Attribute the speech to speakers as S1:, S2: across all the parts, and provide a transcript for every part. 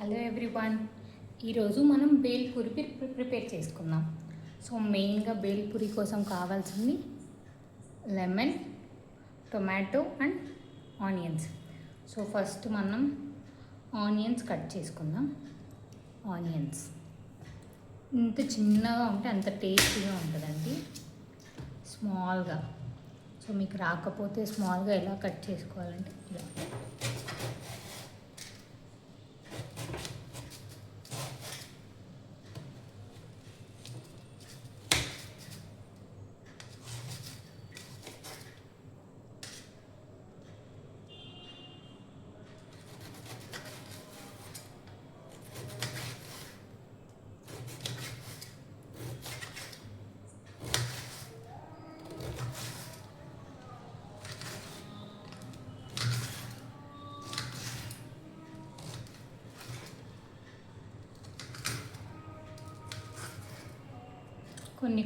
S1: Hello everyone. ఈరోజు మనం bhelpuri prepare చేసుకుందాం. సో మెయిన్గా బేల్పూరి కోసం కావాల్సింది lemon, tomato and onions. So first మనం ఆనియన్స్ కట్ చేసుకుందాం. ఆనియన్స్ ఇంత చిన్నగా ఉంటే అంత టేస్టీగా ఉంటుందండి, స్మాల్గా. సో మీకు రాకపోతే స్మాల్గా ఎలా కట్ చేసుకోవాలంటే ఇలా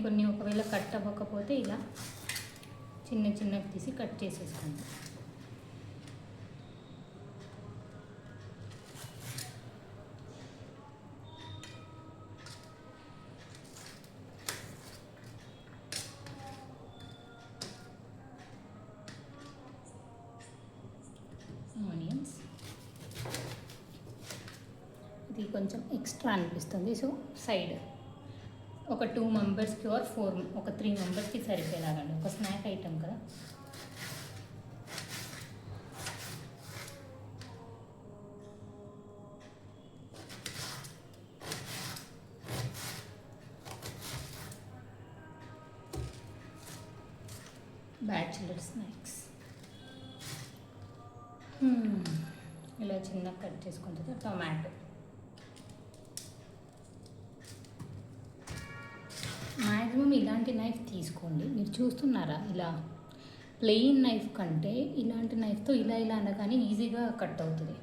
S1: కొన్ని ఒకవేళ కట్ అవ్వకపోతే ఇలా చిన్నగా తీసి కట్ చేసేసుకోండి. ఆనియన్స్ ఇది కొంచెం ఎక్స్ట్రా అనిపిస్తుంది, సో సైడ్ ఒక 2 మెంబర్స్కి ఆర్ 4 ఒక 3 మెంబర్స్కి సరిపోయేలాగండి, ఒక స్నాక్ ఐటెం కదా. బ్యాచులర్ స్నాక్స్ ఇలా చిన్నగా కట్ చేసుకుంటుంది. టొమాటో మ్యాక్సిమం ఇలాంటి నైఫ్ తీసుకోండి. మీరు చూస్తున్నారా, ఇలా ప్లెయిన్ నైఫ్ కంటే ఇలాంటి నైఫ్తో ఇలా అనగానే ఈజీగా కట్ అవుతుంది.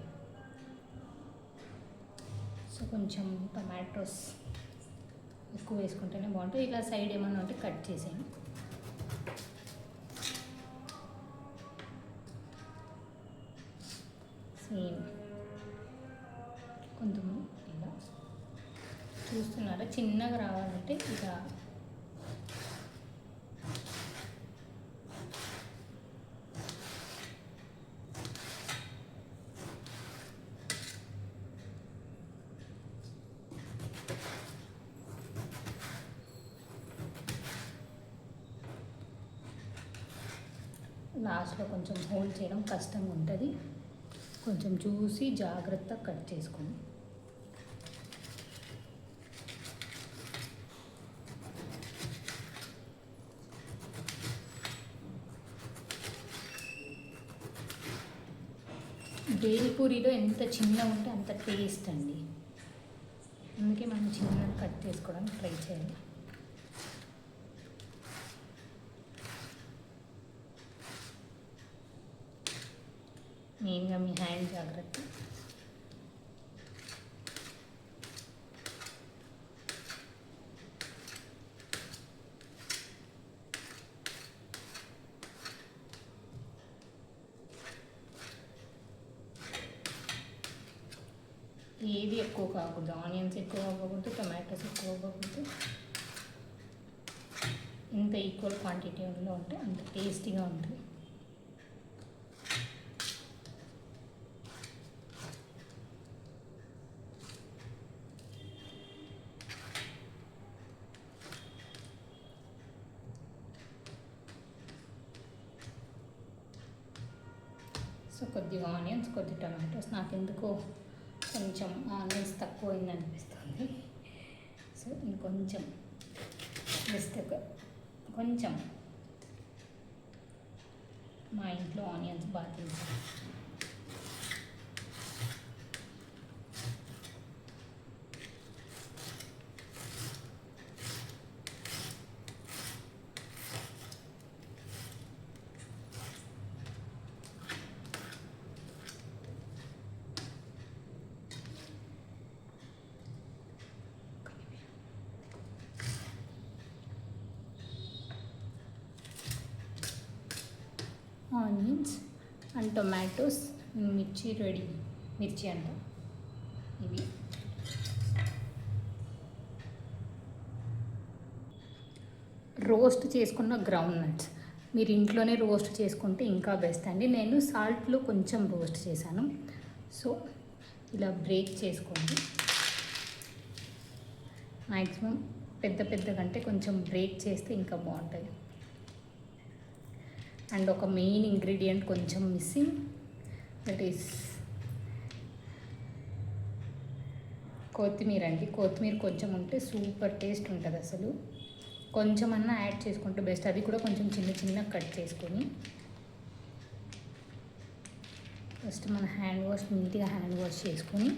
S1: సో కొంచెం టొమాటోస్ ఎక్కువ వేసుకుంటేనే బాగుంటుంది. ఇలా సైడ్ ఏమన్నా ఉంటే కట్ చేసేయండి. సేమ్ కొంచెం ఇలా చూస్తున్నారా, చిన్నగా రావాలంటే ఇలా లాస్ట్లో కొంచెం హోల్డ్ చేయడం కష్టంగా ఉంటుంది. కొంచెం చూసి జాగ్రత్తగా కట్ చేసుకోండి. బేల్పూరిలో ఎంత చిన్నగా ఉంటే అంత టేస్ట్ అండి, అందుకే మనం చిన్నగా కట్ చేసుకోవడానికి ట్రై చేయాలి. మెయిన్గా మీ హ్యాండ్ జాగ్రత్త. ఏది ఎక్కువ కాకూడదు, ఆనియన్స్ ఎక్కువ అవ్వకూడదు, టొమాటోస్ ఎక్కువ అవ్వకూడదు. ఇంత ఈక్వల్ క్వాంటిటీలో ఉంటే అంత టేస్టీగా ఉంటుంది. సో కొద్దిగా ఆనియన్స్, కొద్ది టొమాటోస్. నాకు ఎందుకో కొంచెం ఆనియన్స్ తక్కువ అయింది అనిపిస్తుంది. సో ఇంకొంచెం జస్ట్ కొంచెం, మా ఇంట్లో ఆనియన్స్ బాగా తింటారు. ఆనియన్స్ అండ్ టొమాటోస్, మిర్చి రెడీ. మిర్చి అంట ఇవి రోస్ట్ చేసుకున్న గ్రౌండ్ నట్స్. మీరు ఇంట్లోనే రోస్ట్ చేసుకుంటే ఇంకా బెస్ట్ అండి. నేను సాల్ట్లో కొంచెం రోస్ట్ చేశాను. సో ఇలా బ్రేక్ చేసుకోండి. మ్యాక్సిమం పెద్ద కంటే కొంచెం బ్రేక్ చేస్తే ఇంకా బాగుంటుంది. అండ్ ఒక మెయిన్ ఇంగ్రీడియంట్ కొంచెం మిస్సింగ్, దట్ ఈస్ కొత్తిమీర అండి. కొత్తిమీర కొంచెం ఉంటే సూపర్ టేస్ట్ ఉంటుంది. అసలు కొంచెం అన్నా యాడ్ చేసుకుంటే బెస్ట్. అది కూడా కొంచెం చిన్న కట్ చేసుకొని ఫస్ట్ మన హ్యాండ్ వాష్ నీట్గా హ్యాండ్ వాష్ చేసుకొని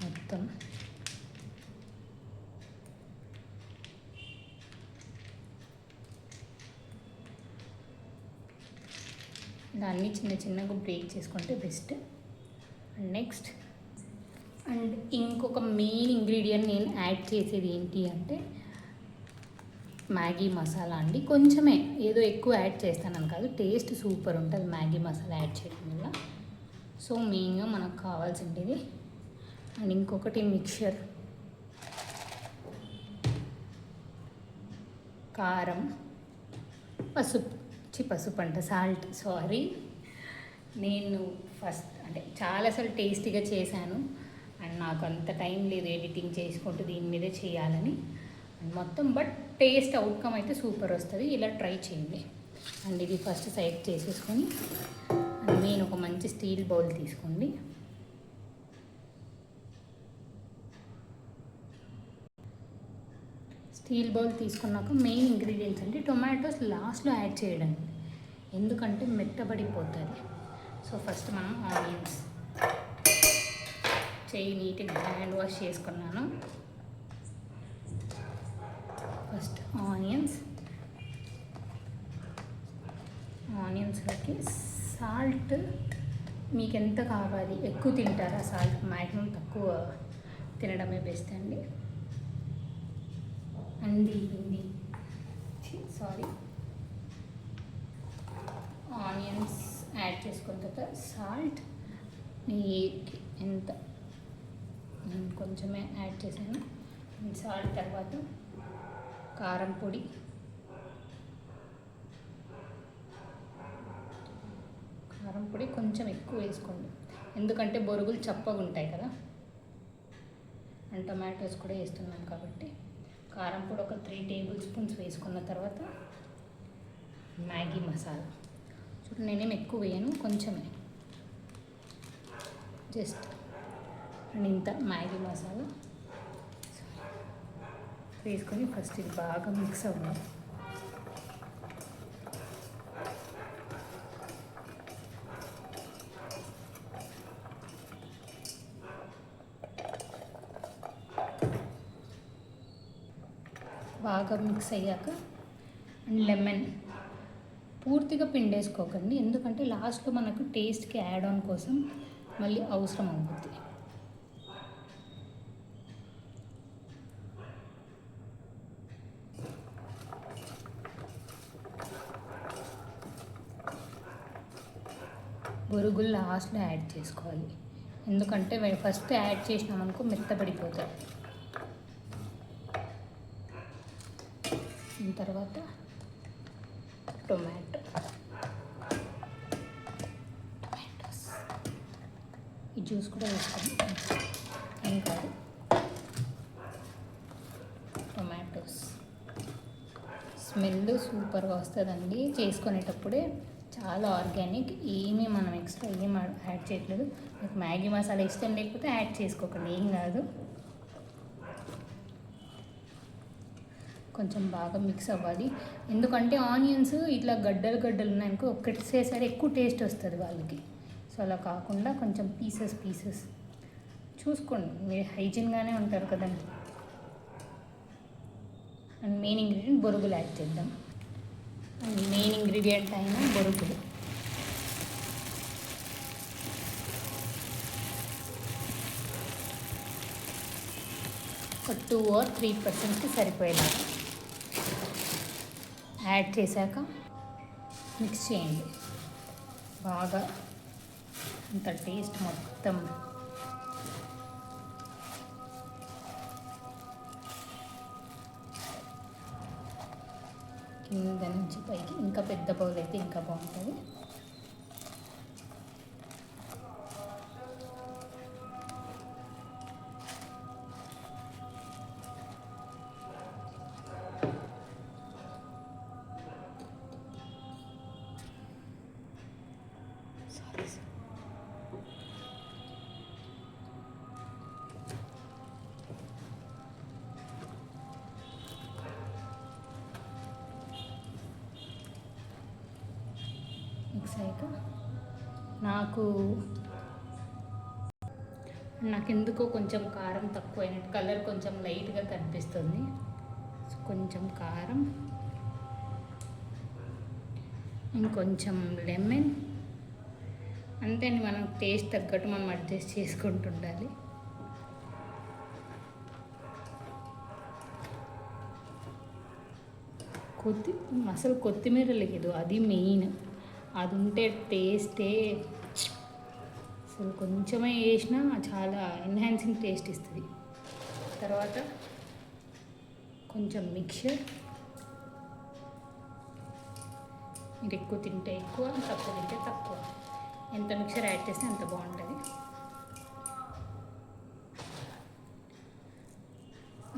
S1: మొత్తం దాన్ని చిన్నగా బ్రేక్ చేసుకుంటే బెస్ట్. అండ్ నెక్స్ట్ అండ్ ఇంకొక మెయిన్ ఇంగ్రీడియంట్ నేను యాడ్ చేసేది ఏంటి అంటే మ్యాగీ మసాలా అండి. కొంచెమే, ఏదో ఎక్కువ యాడ్ చేస్తానని కాదు, టేస్ట్ సూపర్ ఉంటుంది మ్యాగీ మసాలా యాడ్ చేయడం వల్ల. సో మెయిన్గా మనకు కావాల్సింది. అండ్ ఇంకొకటి మిక్చర్, కారం, పసుపు అంట, సాల్ట్. సారీ, నేను ఫస్ట్ అంటే చాలా అసలు టేస్టీగా చేశాను అండ్ నాకు అంత టైం లేదు ఎడిటింగ్ చేసుకుంటూ దీని మీదే చేయాలని అండ్ మొత్తం. బట్ టేస్ట్ అవుట్కమ్ అయితే సూపర్ వస్తుంది. ఇలా ట్రై చేయండి. అండ్ ఇది ఫస్ట్ సైడ్ చేసేసుకొని అండ్ నేను ఒక మంచి స్టీల్ బౌల్ తీసుకోండి. స్టీల్ బౌల్ తీసుకున్నాక మెయిన్ ఇంగ్రీడియంట్స్ అంటే టొమాటోస్ లాస్ట్లో యాడ్ చేయడం, ఎందుకంటే మెత్తబడిపోతుంది. సో ఫస్ట్ మనం ఆనియన్స్ నీట్గా హ్యాండ్ వాష్ చేసుకున్నాను. ఫస్ట్ ఆనియన్స్లోకి సాల్ట్ మీకు ఎంత కావాలి, ఎక్కువ తింటారా సాల్ట్, మ్యాక్సిమం తక్కువ తినడమే బెస్ట్ అండి. అండ్ ఆనియన్స్ యాడ్ చేసుకున్న తర్వాత సాల్ట్ ఎంత నేను కొంచెమే యాడ్ చేశాను. సాల్ట్ తర్వాత కారం పొడి, కొంచెం ఎక్కువ వేసుకోండి ఎందుకంటే బొరుగులు చప్పగా ఉంటాయి కదా అండ్ టొమాటోస్ కూడా వేస్తున్నాం కాబట్టి. కారం పొడి ఒక 3 టేబుల్ స్పూన్స్ వేసుకున్న తర్వాత మ్యాగీ మసాలా చూడండి, నేనేం ఎక్కువ వేయను, కొంచెమే, జస్ట్ అండ్ ఇంత మ్యాగీ మసాలా వేసుకొని ఫస్ట్ ఇది బాగా మిక్స్ అవ్వాలి. బాగా మిక్స్ అయ్యాక అండ్ లెమన్ పూర్తిగా పిండేసుకోకండి, ఎందుకంటే లాస్ట్లో మనకు టేస్ట్కి యాడ్ ఆన్ కోసం మళ్ళీ అవసరం అవుతుంది. బొరుగులు లాస్ట్లో యాడ్ చేసుకోవాలి, ఎందుకంటే ఫస్ట్ యాడ్ చేసినామనుకో మెత్తబడిపోతాయి. తర్వాత టొమాటోస్ ఈ జ్యూస్ కూడా వేసుకోండి, ఏం కాదు. టొమాటోస్ స్మెల్ సూపర్గా వస్తుందండి చేసుకునేటప్పుడే. చాలా ఆర్గానిక్, ఏమీ మనం ఎక్స్ట్రా ఏం యాడ్ చేయట్లేదు. మీకు మ్యాగీ మసాలా ఇష్టం లేకపోతే యాడ్ చేసుకోకండి, ఏం కాదు. కొంచెం బాగా మిక్స్ అవ్వాలి, ఎందుకంటే ఆనియన్స్ ఇట్లా గడ్డలు ఉన్నాయనుకో ఒక్కటేసారి ఎక్కువ టేస్ట్ వస్తుంది వాళ్ళకి. సో అలా కాకుండా కొంచెం పీసెస్ చూసుకోండి, మీరు హైజీన్గానే ఉంటారు కదండి. అండ్ మెయిన్ ఇంగ్రీడియంట్ బొరుగులు యాడ్ చేద్దాం. అండ్ మెయిన్ ఇంగ్రీడియంట్ అయిన బొరుగులు ఒక 2 or 3% సరిపోయేలాగా యాడ్ చేశాక మిక్స్ చేయండి బాగా. అంత టేస్ట్ మొత్తం కింద నుంచి పైకి. ఇంకా పెద్ద బౌల్ అయితే ఇంకా బాగుంటుంది. మిక్స్ అయ్యాక నాకెందుకో కొంచెం కారం తక్కువైనట్టు, కలర్ కొంచెం లైట్గా కనిపిస్తుంది. కొంచెం కారం, ఇంకొంచెం లెమన్, అంతే. మనం టేస్ట్ తగ్గట్టు మనం అడ్జస్ట్ చేసుకుంటుండాలి. అసలు కొత్తిమీర లేదు, అది మెయిన్. అది ఉంటే టేస్టే అసలు కొంచెమే వేసినా చాలా ఎన్హాన్సింగ్ టేస్ట్ ఇస్తుంది. తర్వాత కొంచెం మిక్చర్. మీరు ఎక్కువ తింటే ఎక్కువ, తక్కువ తింటే తక్కువ. ఎంత మిక్చర్ యాడ్ చేస్తే అంత బాగుంటుంది.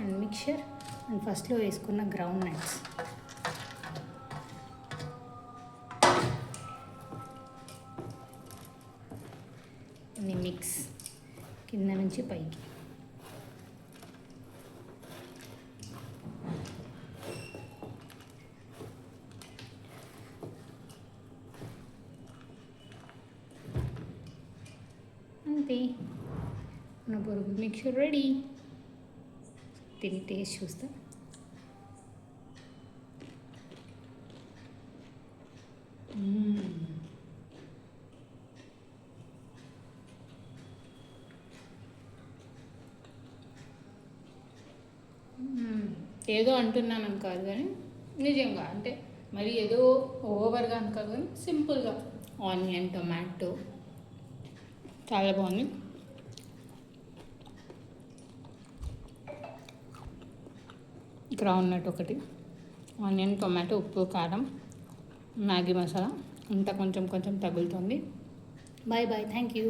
S1: అండ్ మిక్చర్ అండ్ ఫస్ట్లో వేసుకున్న గ్రౌండ్ నట్స్. మిక్స్ కింద నుంచి పైకి. అంతే, మన బొరుగుల మిక్చర్ రెడీ. తిని టేస్ట్ చూస్తా. ఏదో అంటున్నాను అని కాదు కానీ నిజంగా, అంటే మరి ఏదో ఓవర్గా అని కాదు కానీ సింపుల్గా ఆనియన్, టొమాటో చాలా బాగుంది. గ్రౌండ్ నట్ ఒకటి, ఆనియన్, టొమాటో, ఉప్పు, కారం, మ్యాగీ మసాలా అంతా కొంచెం కొంచెం తగులుతుంది. Bye bye, thank you.